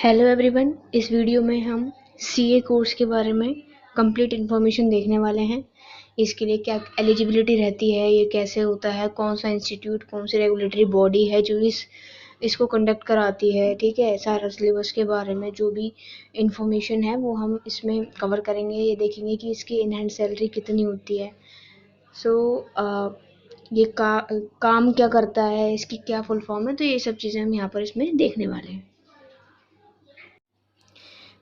Hello everyone, इस video में हम सीए कोर्स के बारे में कंप्लीट इन्फॉर्मेशन देखने वाले हैं। इसके लिए क्या एलिजिबिलिटी रहती है, ये कैसे होता है, कौन सा इंस्टीट्यूट, कौन सी रेगुलेटरी बॉडी है जो इसको कंडक्ट कराती है। ठीक है, सारा सिलेबस के बारे में जो भी इंफॉर्मेशन है वो हम इसमें कवर करेंगे। ये देखेंगे कि इसकी इन हैंड सैलरी कितनी होती है। ये काम क्या करता है, इसकी क्या फुल फॉर्म है, तो ये सब चीज़ें हम यहाँ पर इसमें देखने वाले हैं।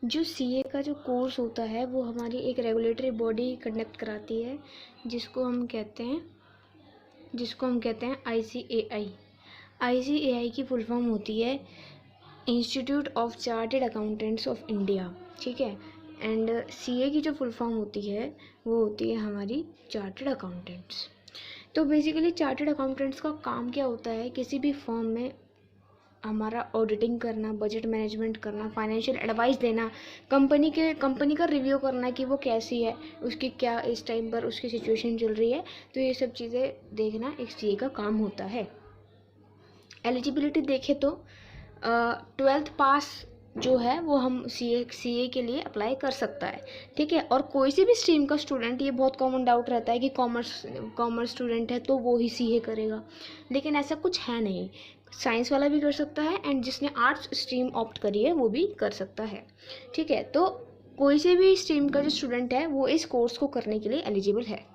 जो सीए का जो कोर्स होता है वो हमारी एक रेगुलेटरी बॉडी कंडक्ट कराती है, जिसको हम कहते हैं आईसीएआई। आईसीएआई की फुल फॉर्म होती है institute of chartered accountants of India. ठीक है, एंड सीए की जो फुल फॉर्म होती है वो होती है हमारी चार्टेड अकाउंटेंट्स। तो बेसिकली चार्टेड अकाउंटेंट्स का काम क्या होता है, किसी भी फर्म में हमारा ऑडिटिंग करना, बजट मैनेजमेंट करना, फाइनेंशियल एडवाइस देना, कंपनी का रिव्यू करना कि वो कैसी है, उसकी क्या इस टाइम पर उसकी सिचुएशन चल रही है। तो ये सब चीज़ें देखना एक सीए का काम होता है। एलिजिबिलिटी देखें तो 12th पास जो है वो हम सीए के लिए अप्लाई कर सकता है। ठीक है, और कोई सी भी स्ट्रीम का स्टूडेंट, ये बहुत कॉमन डाउट रहता है कि कॉमर्स स्टूडेंट है तो वो ही सीए करेगा, लेकिन ऐसा कुछ है नहीं। साइंस वाला भी कर सकता है एंड जिसने आर्ट्स स्ट्रीम ऑप्ट करी है वो भी कर सकता है। ठीक है, तो कोई से भी स्ट्रीम का जो स्टूडेंट है वो इस कोर्स को करने के लिए एलिजिबल है।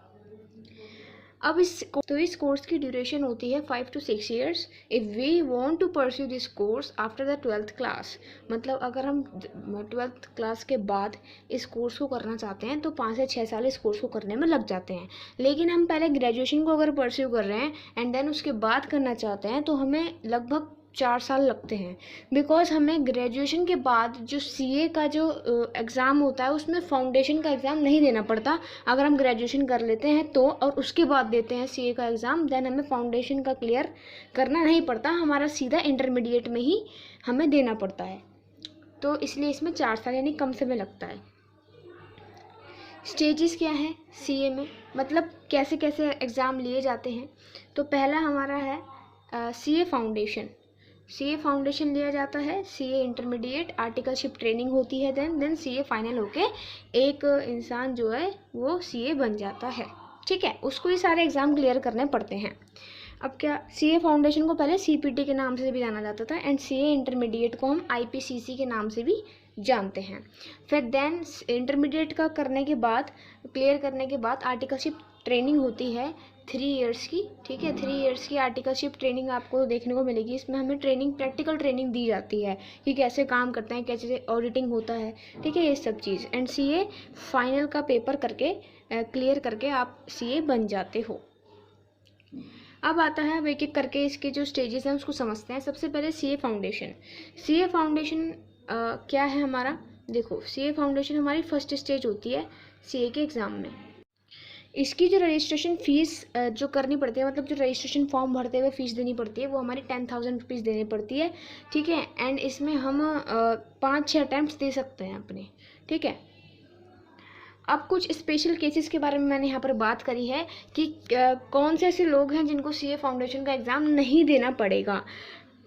अब इस कोर्स की ड्यूरेशन होती है 5 to 6 years if we want to pursue this course after the 12th class. मतलब अगर हम 12th क्लास के बाद इस कोर्स को करना चाहते हैं तो 5 से 6 साल इस कोर्स को करने में लग जाते हैं। लेकिन हम पहले ग्रेजुएशन को अगर परस्यू कर रहे हैं एंड देन उसके बाद करना चाहते हैं तो हमें लगभग 4 साल लगते हैं। बिकॉज हमें ग्रेजुएशन के बाद जो सीए का जो एग्ज़ाम होता है उसमें फाउंडेशन का एग्ज़ाम नहीं देना पड़ता। अगर हम ग्रेजुएशन कर लेते हैं तो और उसके बाद देते हैं सीए का एग्ज़ाम, देन हमें फाउंडेशन का क्लियर करना नहीं पड़ता, हमारा सीधा इंटरमीडिएट में ही हमें देना पड़ता है। तो इसलिए इसमें 4 साल यानी कम समय लगता है। स्टेजेस क्या है सीए में, मतलब कैसे कैसे एग्ज़ाम लिए जाते हैं। तो पहला हमारा है सीए फाउंडेशन लिया जाता है, सीए इंटरमीडिएट आर्टिकलशिप ट्रेनिंग होती है, देन सीए फाइनल होके एक इंसान जो है वो सीए बन जाता है। ठीक है, उसको ये सारे एग्ज़ाम क्लियर करने पड़ते हैं। अब क्या, सीए फाउंडेशन को पहले सीपीटी के नाम से भी जाना जाता था एंड सीए इंटरमीडिएट को हम आईपीसीसी के नाम से भी जानते हैं। फिर देन इंटरमीडिएट का करने के बाद, क्लियर करने के बाद आर्टिकलशिप ट्रेनिंग होती है 3 years की। ठीक है, 3 years की आर्टिकलशिप ट्रेनिंग आपको देखने को मिलेगी। इसमें हमें प्रैक्टिकल ट्रेनिंग दी जाती है कि कैसे काम करते हैं, कैसे ऑडिटिंग होता है। ठीक है, ये सब चीज़ एंड सीए फाइनल का पेपर करके क्लियर करके आप सीए बन जाते हो। अब आता है, अब एक एक करके इसके जो स्टेजेस हैं उसको समझते हैं। सबसे पहले सीए फाउंडेशन क्या है हमारा। देखो, सीए फाउंडेशन हमारी फर्स्ट स्टेज होती है सीए के एग्ज़ाम में। इसकी जो रजिस्ट्रेशन फ़ीस जो करनी पड़ती है, मतलब जो रजिस्ट्रेशन फॉर्म भरते हुए फ़ीस देनी पड़ती है वो हमारी 10,000 रुपीज़ देनी पड़ती है। ठीक है, एंड इसमें हम 5-6 अटैम्प्ट दे सकते हैं अपने। ठीक है, अब कुछ स्पेशल केसेस के बारे में मैंने यहाँ पर बात करी है कि कौन से ऐसे लोग हैं जिनको सीए फाउंडेशन का एग्ज़ाम नहीं देना पड़ेगा।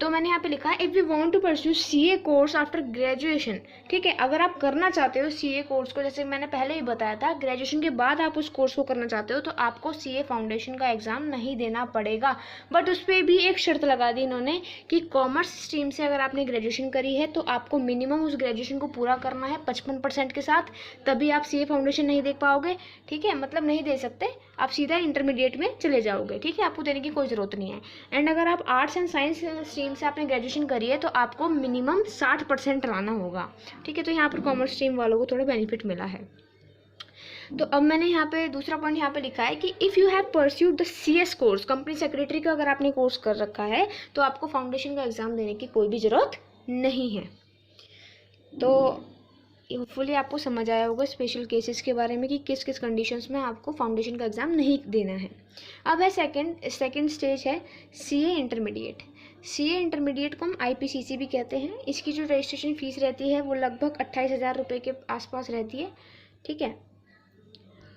तो मैंने यहाँ पे लिखा है, if we want to pursue CA course after graduation. ठीक है, अगर आप करना चाहते हो सीए कोर्स को, जैसे मैंने पहले ही बताया था, ग्रेजुएशन के बाद आप उस कोर्स को करना चाहते हो तो आपको सीए फाउंडेशन का एग्ज़ाम नहीं देना पड़ेगा। बट उस पर भी एक शर्त लगा दी इन्होंने कि कॉमर्स स्ट्रीम से अगर आपने ग्रेजुएशन करी है तो आपको मिनिमम उस ग्रेजुएशन को पूरा करना है 55% के साथ, तभी आप सीए फाउंडेशन नहीं दे पाओगे। ठीक है, मतलब नहीं दे सकते, आप सीधा इंटरमीडिएट में चले जाओगे। ठीक है, आपको देने की कोई ज़रूरत नहीं है। एंड अगर आप आर्ट्स एंड साइंस स्ट्रीम से आपने ग्रेजुएशन करी है तो आपको मिनिमम 60% लाना होगा। ठीक है, तो यहाँ पर कॉमर्स स्ट्रीम वालों को थोड़ा बेनिफिट मिला है। तो अब मैंने यहाँ पे दूसरा पॉइंट यहाँ पे लिखा है कि if you have pursued the CS course, company secretary का अगर आपने कोर्स कर रखा है तो आपको फाउंडेशन का एग्ज़ाम देने की कोई भी ज़रूरत नहीं है। तो होपफुली आपको समझ आया होगा स्पेशल केसेस के बारे में कि किस किस कंडीशंस में आपको फाउंडेशन का एग्ज़ाम नहीं देना है। अब है सेकंड स्टेज है सीए इंटरमीडिएट को हम आईपीसीसी भी कहते हैं। इसकी जो रजिस्ट्रेशन फ़ीस रहती है वो लगभग 28,000 रुपये के आसपास रहती है। ठीक है,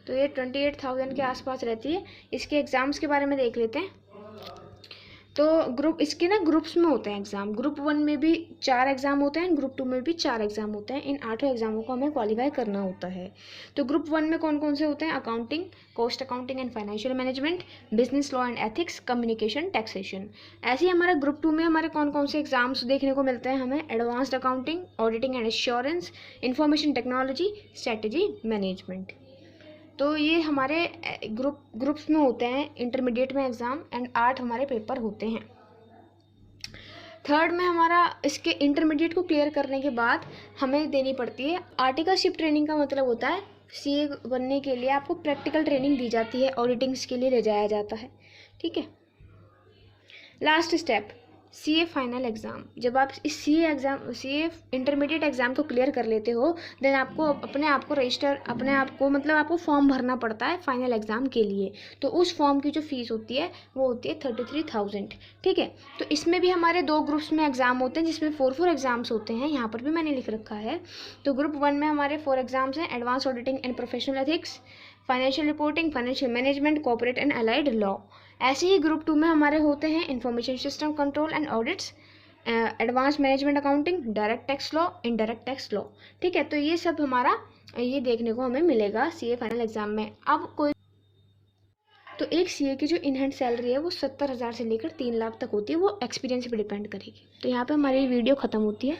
तो ये 28,000 के आसपास रहती है। इसके एग्ज़ाम्स के बारे में देख लेते हैं। तो इसके ना ग्रुप्स में होते हैं एग्ज़ाम। ग्रुप 1 में भी 4 एग्ज़ाम होते हैं, ग्रुप 2 में भी 4 एग्ज़ाम होते हैं। इन 8 एग्ज़ामों को हमें क्वालिफाई करना होता है। तो ग्रुप 1 में कौन कौन से होते हैं? Accounting, cost accounting and financial management, business law and ethics, communication, taxation. ऐसे ही हमारे ग्रुप 2 में हमारे कौन कौन से एग्ज़ाम्स देखने को मिलते हैं हमें? Advanced accounting, auditing and assurance, information technology, strategy management. तो ये हमारे ग्रुप्स में होते हैं इंटरमीडिएट में एग्ज़ाम, एंड 8 हमारे पेपर होते हैं। थर्ड में हमारा इसके इंटरमीडिएट को क्लियर करने के बाद हमें देनी पड़ती है आर्टिकलशिप ट्रेनिंग। का मतलब होता है सीए बनने के लिए आपको प्रैक्टिकल ट्रेनिंग दी जाती है, ऑडिटिंग्स के लिए ले जाया जाता है, ठीक है। Last step, CA final exam. जब आप इस सीए इंटरमीडिएट एग्ज़ाम को क्लियर कर लेते हो, देन आपको अपने आप को मतलब आपको फॉर्म भरना पड़ता है फाइनल एग्ज़ाम के लिए। तो उस फॉर्म की जो फ़ीस होती है वो होती है 33,000, ठीक है। तो इसमें भी हमारे 2 ग्रुप्स में एग्ज़ाम होते हैं, जिसमें 4 एग्ज़ाम्स होते हैं। यहाँ पर भी मैंने लिख रखा है। तो ग्रुप 1 में हमारे 4 एग्ज़ाम्स हैं: advance auditing and professional ethics, financial reporting, financial management, corporate and allied law. ऐसे ही ग्रुप 2 में हमारे होते हैं information system control and audits, advance management accounting, direct tax law, indirect tax law, ठीक है। तो ये सब हमारा ये देखने को हमें मिलेगा सीए फाइनल एग्जाम में। अब कोई तो एक सीए की जो इन हैंड सैलरी है वो 70,000 से लेकर 3 लाख तक होती है, वो एक्सपीरियंस पे डिपेंड करेगी। तो यहाँ पे हमारी वीडियो ख़त्म होती है।